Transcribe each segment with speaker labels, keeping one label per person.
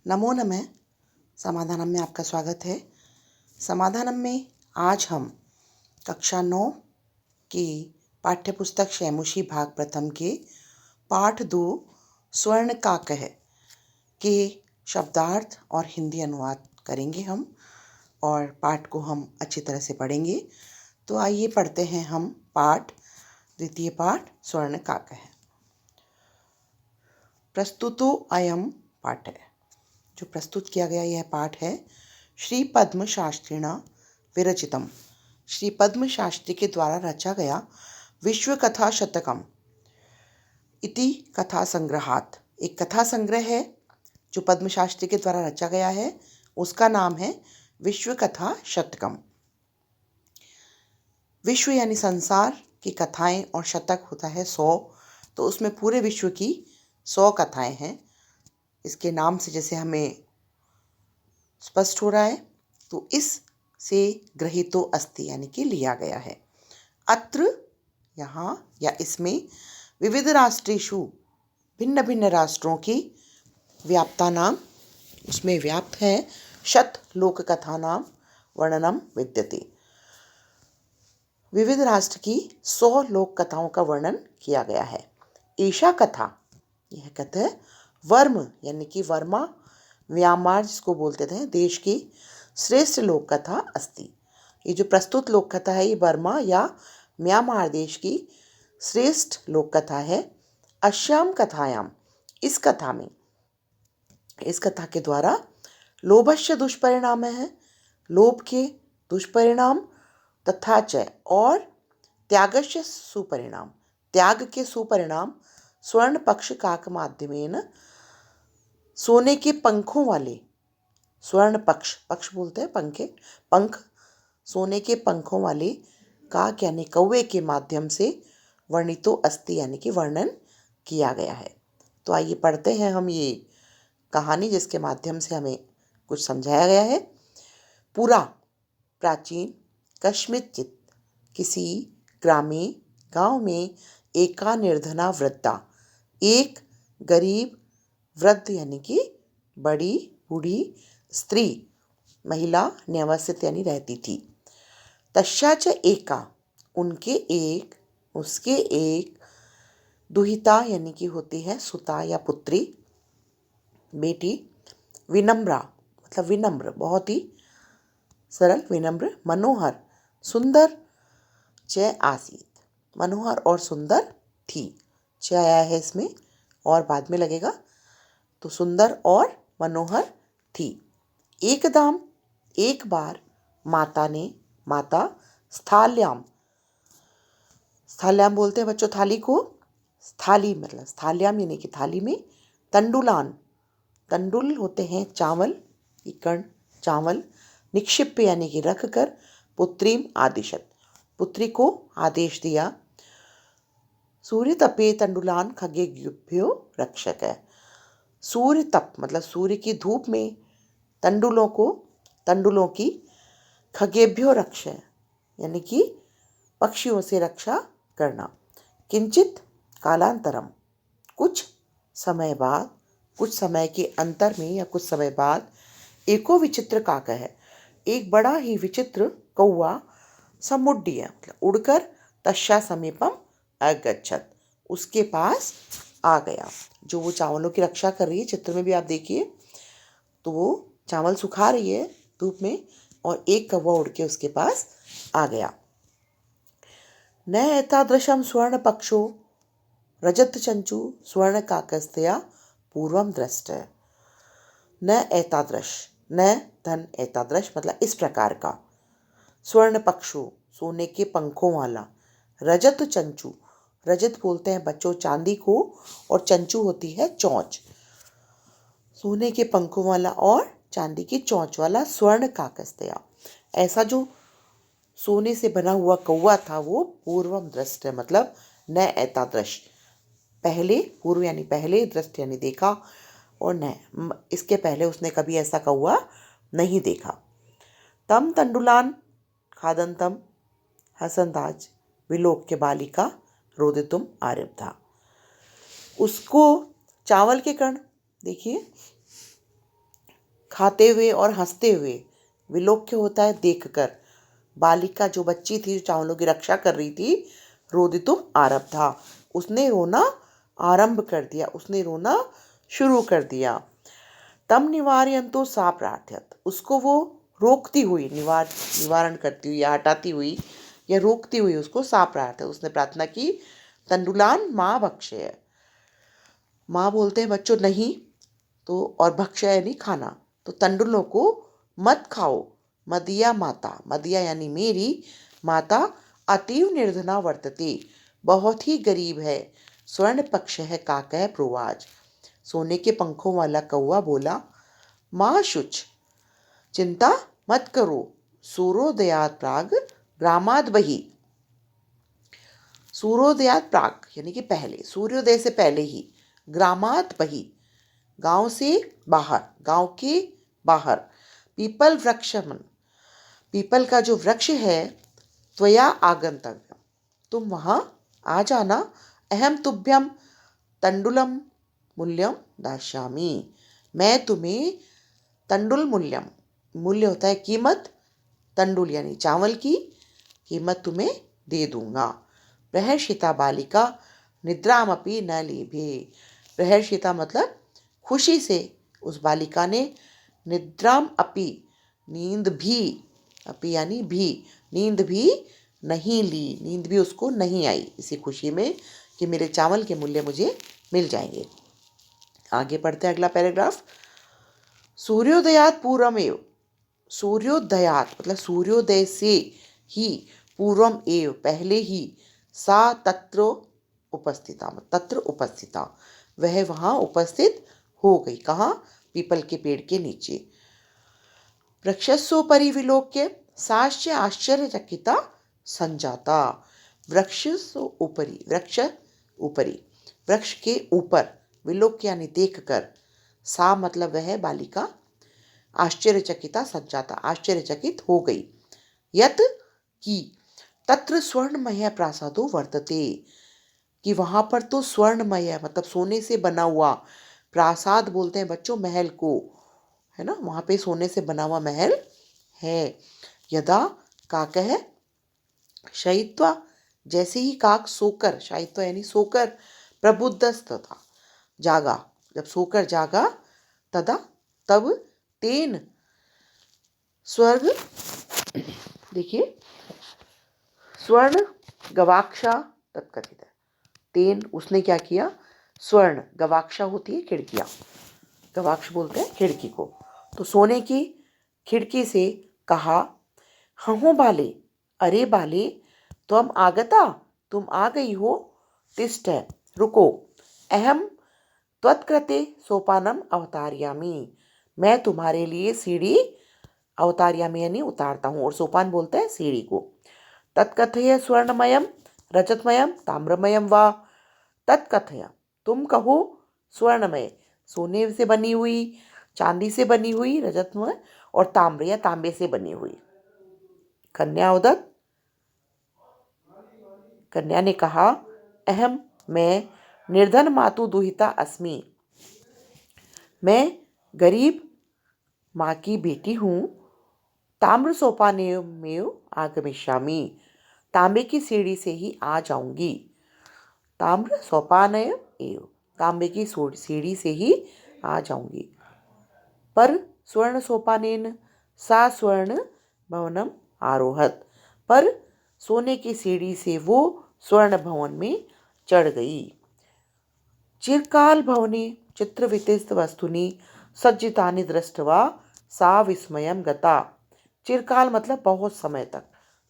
Speaker 1: नमो नमः। समाधानम में आपका स्वागत है। समाधानम में आज हम कक्षा 9 की पाठ्यपुस्तक शैमुशी भाग प्रथम के पाठ 2 स्वर्ण काकह के शब्दार्थ और हिंदी अनुवाद करेंगे हम, और पाठ को हम अच्छी तरह से पढ़ेंगे। तो आइए पढ़ते हैं हम द्वितीय पाठ स्वर्ण काकह। प्रस्तुतो अयम पाठ है। जो प्रस्तुत किया गया यह पाठ है श्री पद्म शास्त्रिणा विरचितम, श्री पद्म शास्त्री के द्वारा रचा गया विश्व कथा शतकम इति कथा संग्रहात। एक कथा संग्रह है जो पद्म शास्त्री के द्वारा रचा गया है, उसका नाम है विश्व कथा शतकम। विश्व यानी संसार की कथाएं और शतक होता है 100, तो उसमें पूरे विश्व की 100 कथाएं हैं। इसके नाम से जैसे हमें स्पष्ट हो रहा है, तो इस से गृहीतो अस्ति यानी कि लिया गया है। अत्र यहाँ या इसमें विविध राष्ट्रेषु भिन्न भिन्न राष्ट्रों की व्याप्ता नाम, उसमें व्याप्त है शत लोक कथा नाम वर्णनम विद्यते। विविध राष्ट्र की 100 लोक कथाओं का वर्णन किया गया है। एषा कथा, यह कथा है वर्म यानी कि वर्मा म्यांमार जिसको बोलते थे देश की श्रेष्ठ लोक कथा अस्ति। ये जो प्रस्तुत लोक कथा है ये बर्मा या म्यांमार देश की श्रेष्ठ लोक कथा है। अश्याम कथायाम, इस कथा में, इस कथा के द्वारा लोभस्य दुष्परिणाम है, लोभ के दुष्परिणाम, तथा च और त्यागस्य सुपरिणाम, त्याग के सुपरिणाम, स्वर्ण पक्ष काक माध्यमेन, सोने के पंखों वाले, स्वर्ण पक्ष, पक्ष बोलते हैं पंख, सोने के पंखों वाले काक यानी कौवे के माध्यम से वर्णितो अस्ति यानी कि वर्णन किया गया है। तो आइए पढ़ते हैं हम ये कहानी जिसके माध्यम से हमें कुछ समझाया गया है। पूरा प्राचीन कस्मिंश्चित् किसी ग्रामीण गांव में एका निर्धना वृद्धा, एक गरीब वृद्ध यानी कि बड़ी बूढ़ी स्त्री, महिला न्यवस्थित यानी रहती थी। तस्याच एका, उसके एक दुहिता यानी कि होती है सुता या पुत्री, बेटी, विनम्रा मतलब विनम्र, बहुत ही सरल, विनम्र, मनोहर, सुंदर, च आसीत, मनोहर और सुंदर थी। च आया है इसमें और बाद में लगेगा, तो सुंदर और मनोहर थी। एकदम, एक बार, माता स्थाल्याम, स्थाल्याम बोलते हैं बच्चों थाली को, थाली मतलब स्थाल्याम यानी कि थाली में, तंडुलान, तंडुल होते हैं चावल, इकण चावल, निक्षिप्य यानी कि रख कर, पुत्रीम आदिशत, पुत्री को आदेश दिया। सूर्य तपे तंडुलान खगेभ्यो रक्षक है, सूर्य तप मतलब सूर्य की धूप में तंडुलों की खगेभ्यो रक्षा यानी कि पक्षियों से रक्षा करना। किंचित कालांतरम, कुछ समय के अंतर में या कुछ समय बाद, एको विचित्र काक है, एक बड़ा ही विचित्र कौवा, समुड्डीय मतलब उड़कर, तस्या समीपम अगच्छत, उसके पास आ गया। जो वो चावलों की रक्षा कर रही है, चित्र में भी आप देखिए, तो वो चावल सुखा रही है धूप में और एक कौवा उड़ के उसके पास आ गया। न एतादृशम स्वर्ण पक्षो रजत चंचू स्वर्ण काकस्तया पूर्वम दृष्ट। न एतादृश, न धन एतादृश मतलब इस प्रकार का, स्वर्ण पक्षो सोने के पंखों वाला, रजत चंचू, रजत बोलते हैं बच्चों चांदी को, और चंचू होती है चोंच, सोने के पंखों वाला और चांदी की चोंच वाला स्वर्ण काकस्तया, ऐसा जो सोने से बना हुआ कौवा था वो पूर्वम दृष्ट मतलब न एतादृश, पहले, पूर्व यानी पहले, दृष्ट यानी देखा, और न इसके पहले उसने कभी ऐसा कौवा नहीं देखा। तम तंडुलान खादंतम हसंताज विलोक्य बालिका रोदितुम आरब्धा, उसको चावल के कण देखिए खाते हुए और हंसते हुए। विलोक्य होता है देखकर। बालिका जो बच्ची थी, जो चावलों की रक्षा कर रही थी, रोदितुम आरब्धा, उसने रोना आरंभ कर दिया, उसने रोना शुरू कर दिया। तम निवारयंतो सा प्रार्थयत, उसको वो रोकती हुई, निवारण करती हुई या हटाती हुई या रोकती हुई उसको सा प्रार्थयत, उसने प्रार्थना की। तंडुलान माँ भक्षय, माँ बोलते हैं बच्चों नहीं, तो और भक्षय यानी खाना, तो तंडुलों को मत खाओ। मदिया माता, मदिया यानी मेरी माता, अतीव निर्धना वर्तते, बहुत ही गरीब है। स्वर्ण पक्ष है काकय प्रोवाज, सोने के पंखों वाला कौवा बोला। माँ शुच, चिंता मत करो। सूर्योदयात प्राग ग्रामाद बही, सूर्योदयात प्राग यानी कि पहले, सूर्योदय से पहले ही, ग्रामात बही गांव से बाहर, गांव के बाहर, पीपल वृक्षमन, पीपल का जो वृक्ष है, त्वया आगंतव्य, तुम वहां आ जाना। अहम तुभ्यम तंडुलम मूल्यम दास्यामि, मैं तुम्हें तंडुल मूल्यम, मूल्य होता है कीमत, तंडुल यानी चावल की कीमत तुम्हें दे दूंगा। प्रहर्षिता बालिका निद्रामपि न लेभे, प्रहर्षिता मतलब खुशी से उस बालिका ने, निद्राम अपि नींद भी, अपि यानी भी, नींद भी नहीं ली, नींद भी उसको नहीं आई इसी खुशी में कि मेरे चावल के मूल्य मुझे मिल जाएंगे। आगे पढ़ते हैं अगला पैराग्राफ। सूर्योदयात पूर्वमेव, सूर्योदयात मतलब सूर्योदय से ही, पूर्वम एव पहले ही, सा तत्र उपस्थिता, तत्र उपस्थिता वह वहां उपस्थित हो गई। कहाँ? पीपल के पेड़ के नीचे। वृक्षस्योपरि विलोक्य साश्च आश्चर्यचकिता संजाता, वृक्षस्योपरि, वृक्ष ऊपरी, वृक्ष के ऊपर, विलोक्य यानी देखकर, सा मतलब वह बालिका, आश्चर्यचकिता संजाता आश्चर्यचकित हो गई। यत की तत्र स्वर्णमय प्रासादो वर्तते, कि वहां पर तो स्वर्णमय मतलब सोने से बना हुआ, प्रासाद बोलते हैं बच्चों महल को, है ना, वहां पे सोने से बना हुआ महल है। यदा काकः शयित्वा, जैसे ही काक सोकर, शयित्वा यानी सोकर, प्रबुद्धस्तथा जागा, जब सोकर जागा, तदा तब, तेन स्वर्ग, देखिए स्वर्ण गवाक्षा तत्कथित है, तेन उसने क्या किया, स्वर्ण, गवाक्षा होती है खिड़कियां, गवाक्ष बोलते हैं खिड़की को, तो सोने की खिड़की से कहा, हहु बाले, अरे बाले, त्वम आगता, तुम आ गई हो, तिष्ठ रुको, अहम त्वत्कृते सोपानम अवतारयामि, मैं तुम्हारे लिए सीढ़ी, अवतारयामि यानी उतारता हूँ, और सोपान बोलते हैं सीढ़ी को। तत्कथय स्वर्णमयम रजतमयम ताम्रमयम वा, तत्कथय तुम कहो, स्वर्णमय सोने से बनी हुई, चांदी से बनी हुई, रजतमय और ताम्र या तांबे से बनी हुई। कन्या उदत, कन्या ने कहा, अहम मैं, निर्धन मातु दुहिता अस्मि, मैं गरीब माँ की बेटी हूँ, ताम्र सोपानेमेव आगमिष्यामि, तांबे की सीढ़ी से ही आ जाऊंगी। ताम्र सोपानेव एव, तांबे की सीढ़ी से ही आ जाऊंगी। पर स्वर्ण सोपानेन सा स्वर्ण भवनम आरोहत, पर सोने की सीढ़ी से वो स्वर्ण भवन में चढ़ गई। चिरकाल भवने चित्रवितिस्त वस्तुनि सज्जितानि दृष्ट्वा सा विस्मयम गता, चिरकाल मतलब बहुत समय तक,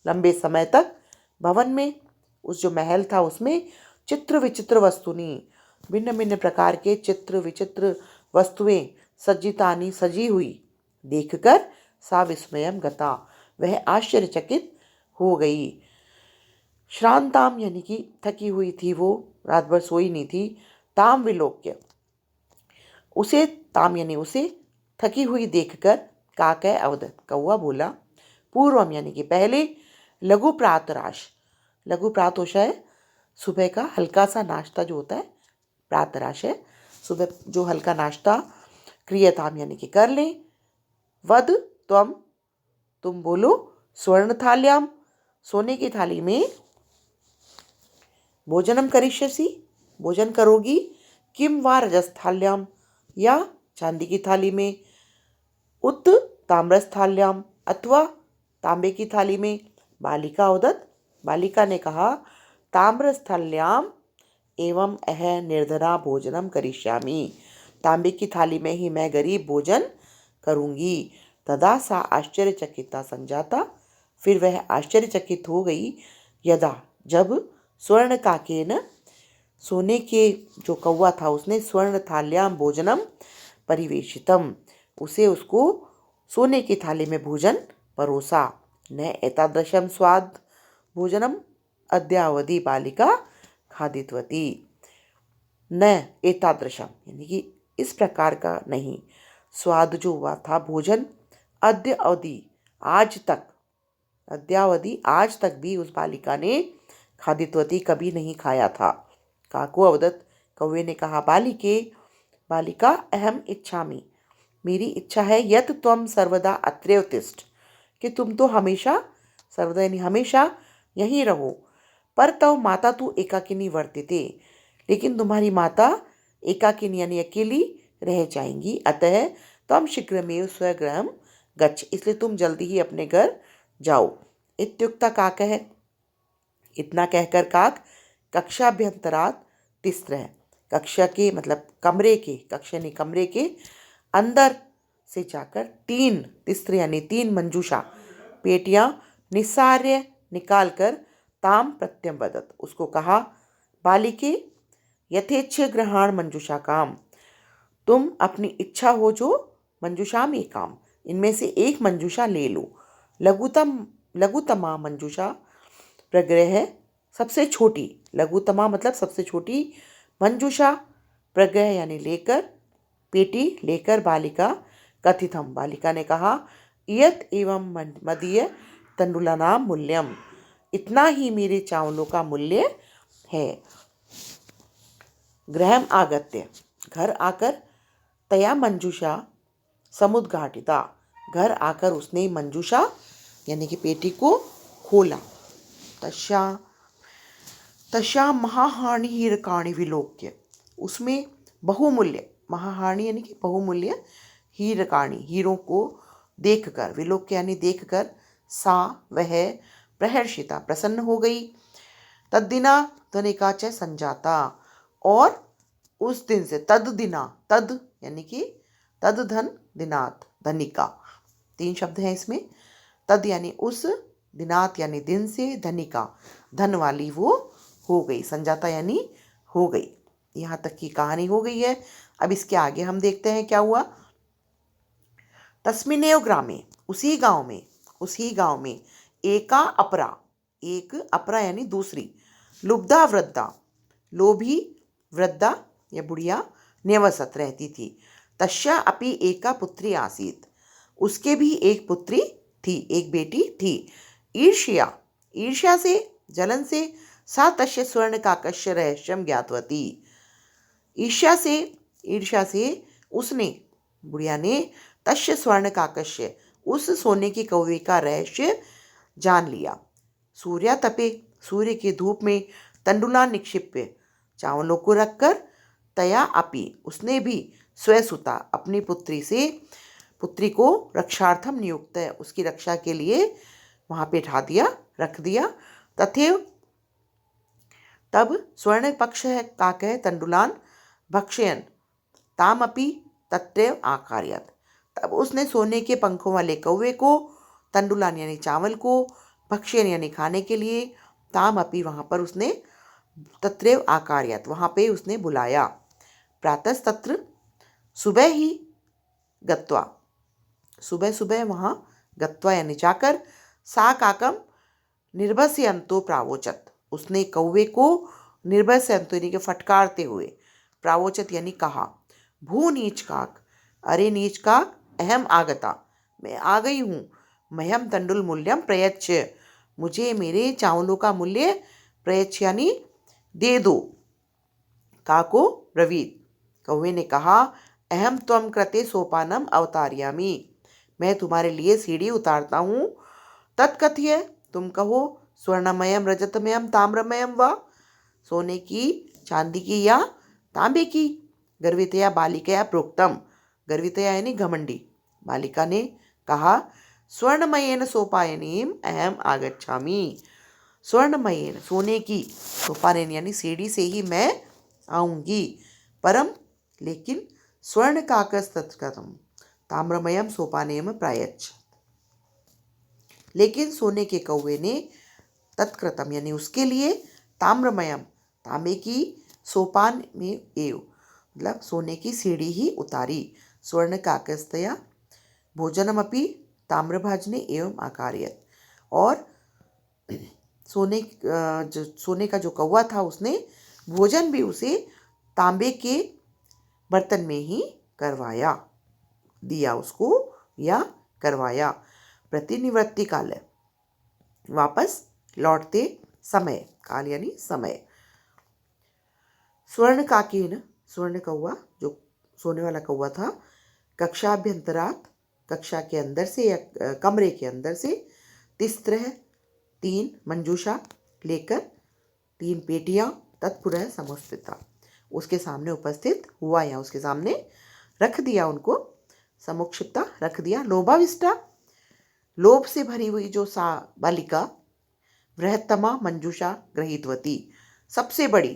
Speaker 1: लंबे समय तक भवन में, उस जो महल था उसमें चित्र विचित्र वस्तुनि, भिन्न भिन्न प्रकार के चित्र विचित्र वस्तुएं, सज्जितानी सजी हुई देखकर, सा विस्मयम गता वह आश्चर्यचकित हो गई। श्रांताम यानी कि थकी हुई थी वो, रात भर सोई नहीं थी। ताम विलोक्य, उसे, ताम यानी उसे, थकी हुई देखकर, काकय अवदत कौआ बोला। पूर्वम यानी कि पहले, लघु प्रातराश, लघु प्रातोश है सुबह का हल्का सा नाश्ता जो होता है, प्रातराश है सुबह जो हल्का नाश्ता, क्रियताम यानी कि कर लें, वद त्वम, तुम बोलो, स्वर्ण थाल्याम, सोने की थाली में, भोजनम करिष्यसि, भोजन करोगी, किम वा रजस्थाल्याम, या चांदी की थाली में, उत ताम्रस्थाल्याम, अथवा तांबे की थाली में। बालिका उदत, बालिका ने कहा, ताम्रस्थाल्याम एवं अह निर्धना भोजनम करिष्यामि, तांबे की थाली में ही मैं गरीब भोजन करूंगी। तदा सा आश्चर्यचकिता संजाता, फिर वह आश्चर्यचकित हो गई, यदा, जब, स्वर्ण काकेन, सोने के जो कौवा था उसने, स्वर्ण थाल्याम भोजनम परिवेशितम, उसे उसको सोने की थाली में भोजन परोसा। न एतादृशम स्वाद भोजनम अद्यावधि बालिका खादितवती, न एतादृशम यानी कि इस प्रकार का नहीं, स्वाद जो हुआ था भोजन, अद्य अवधि आज तक, अद्यावधि आज तक भी उस बालिका ने खादितवती कभी नहीं खाया था। काको अवदत, कौवे ने कहा, बालिके, बालिका अहम इच्छामि, मेरी इच्छा है, यत त्वम सर्वदा अत्रैव तिष्ठ, कि तुम तो हमेशा, सर्वदा यानी हमेशा यहीं रहो। पर तव माता तू एकाकिनी वर्तिते, लेकिन तुम्हारी माता एकाकिनी यानी अकेली रह जाएंगी। अतः त्वम शीघ्रमेव स्वगृहं गच्छ, इसलिए तुम जल्दी ही अपने घर जाओ। इत्युक्ता काकः, इतना कहकर काक कक्षाभ्यंतरात् तिस्रः, कक्षा के मतलब कमरे के, कक्षा यानी कमरे के अंदर से जाकर तीन, तिस्र यानी तीन मंजूषा, पेटियां निस्सार्य निकालकर, ताम प्रत्यम वदत, उसको कहा, बालिके यथेच्छ ग्रहण मंजूषा काम, तुम अपनी इच्छा हो जो मंजूषा में काम, इनमें से एक मंजूषा ले लो। लघुतमा मंजूषा प्रग्रह, सबसे छोटी, लघुतमा मतलब सबसे छोटी, मंजूषा प्रग्रह यानी लेकर, पेटी लेकर, बालिका कथितम, बालिका ने कहा, इयत एवं मदीय तंडुलानाम मूल्यम, इतना ही मेरे चावलों का मूल्य है। गृहम आगत्य, घर आकर, तया मंजूषा समुद्घाटिता, घर आकर उसने मंजूषा यानी कि पेटी को खोला। तस्या महाहानि हीरकाणि विलोक्य, उसमें बहुमूल्य, महाहानि यानी कि बहुमूल्य, हीरकाणि हीरों को देखकर, विलोक्य यानी देखकर, सा वह, प्रहर्षिता प्रसन्न हो गई, तद्दिना धनिका च संजाता, और उस दिन से, तद दिना, तद यानी कि तद धन, दिनात धनिका, तीन शब्द हैं इसमें, तद यानी उस, दिनात यानी दिन से, धनिका धन वाली वो हो गई, संजाता यानी हो गई। यहाँ तक की कहानी हो गई है। अब इसके आगे हम देखते हैं क्या हुआ। तस्मिनेव ग्रामे, उसी गांव में एका अपरा, एक अपरा यानी दूसरी, लुब्धा वृद्धा, लोभी वृद्धा या बुढ़िया, निवसत रहती थी। तस्या अपि एका पुत्री आसीत, उसके भी एक पुत्री थी, एक बेटी थी। ईर्ष्या से, जलन से, सा तस्य स्वर्ण काकस्य रहस्यम ज्ञातवती, ईर्ष्या से उसने, बुढ़िया ने, तस्य स्वर्ण काकस्य, उस सोने के कौवे का रहस्य जान लिया। सूर्या तपे, सूर्य के धूप में, तंडुला निक्षिप्य, चावलों को रखकर, तया अपि, उसने भी, स्वसुता, अपनी पुत्री को रक्षार्थम नियुक्त है, उसकी रक्षा के लिए वहां पे रख दिया। तथैव, तब स्वर्ण पक्ष है काकः तंडुलान भक्षयन ताम अपि तत्रैव आकार्यत, तब उसने सोने के पंखों वाले कौवे को, तंडुलान यानी चावल को, भक्षयन यानी खाने के लिए, ताम अपि वहाँ पर उसने, तत्रैव आकार्यत वहाँ पे उसने बुलाया। प्रातस्तत्र, सुबह ही, गत्वा, सुबह सुबह वहाँ, गत्वा यानी जाकर, सा काकम निर्भस्यन्तो प्रावोचत, उसने कौवे को निर्भस्यन्तो यानी कि फटकारते हुए, प्रावोचत यानी कहा, भू नीच काक, अरे नीच काक, अहम आगता, मैं आ गई हूँ, मह्यम तंडुल मूल्यम प्रयच्छ, मुझे मेरे चावलों का मूल्य प्रयच्छ यानी दे दो। काको ब्रवीत, कौवे ने कहा, अहम त्वम कृते सोपानम अवतारयामि, मैं तुम्हारे लिए सीढ़ी उतारता हूँ। तत्कथ्य, तुम कहो, स्वर्णमयम रजतमयम ताम्रमयम वा, सोने की, चांदी की या तांबे की। गर्वितया बालिकया प्रोक्तम, गर्वितया यानी घमंडी बालिका ने कहा, स्वर्णमयेन सोपायनीम अहम आगच्छामि। स्वर्णमयेन सोने की, सोपानेन यानी सीढ़ी से ही मैं आऊंगी। परम लेकिन स्वर्ण काकस्तत्कतम ताम्रमयम सोपानेम प्रायच्छ, लेकिन सोने के कौवे ने तत्कृतम यानी उसके लिए ताम्रमयम तांबे की सोपान में एव मतलब सोने की सीढ़ी ही उतारी। स्वर्ण काकस्तया भोजनमपि ताम्रभाजने एवं आकार्यत, और सोने का जो कौवा था उसने भोजन भी उसे तांबे के बर्तन में ही करवाया, दिया उसको या करवाया। प्रतिनिवृत्ति काल, वापस लौटते समय, काल यानी समय। स्वर्ण काकेन, स्वर्ण कौवा जो सोने वाला कौवा था, कक्षाभ्यंतरात कक्षा के अंदर से या कमरे के अंदर से, तिस्त्रः तीन, मंजूषा लेकर, तीन पेटियां, तत्पुरः समुत्थिता उसके सामने उपस्थित हुआ या उसके सामने रख दिया, उनको समुक्षिप्ता रख दिया। लोभाविष्टा, लोभ से भरी हुई जो सा बालिका, बृहत्तमा मंजूषा गृहीतवती, सबसे बड़ी,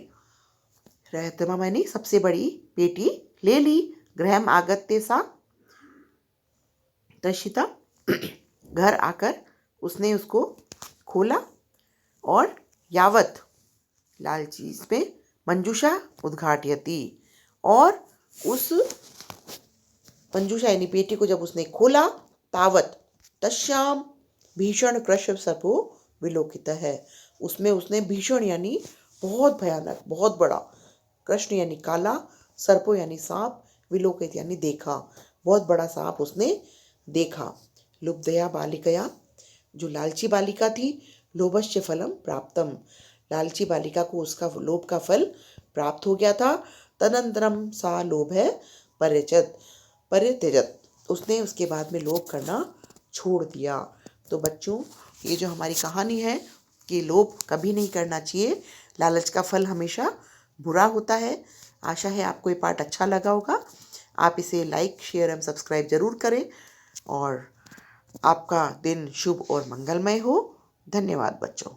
Speaker 1: बृहत्तमा मानी सबसे बड़ी पेटी ले ली। गृहम आगत्य सा तर्षिता, घर आकर उसने उसको खोला, और यावत लालची इसमें मंजूषा उद्घाटयति, और उस मंजूषा यानी पेटी को जब उसने खोला, तावत तस्याम भीषण कृष्ण सर्पो विलोकित है, उसमें उसने भीषण यानी बहुत भयानक, बहुत बड़ा, कृष्ण यानी काला, सर्पो यानी सांप, विलोकित यानी देखा, बहुत बड़ा सांप उसने देखा। लुब्धया बालिकया, जो लालची बालिका थी, लोभस्य फलम प्राप्तम, लालची बालिका को उसका लोभ का फल प्राप्त हो गया था। तदनंतरम सा लोभ है परित्यजत, उसने उसके बाद में लोभ करना छोड़ दिया। तो बच्चों, ये जो हमारी कहानी है कि लोभ कभी नहीं करना चाहिए, लालच का फल हमेशा बुरा होता है। आशा है आपको ये पाठ अच्छा लगा होगा। आप इसे लाइक, शेयर एवं सब्सक्राइब जरूर करें, और आपका दिन शुभ और मंगलमय हो। धन्यवाद बच्चों।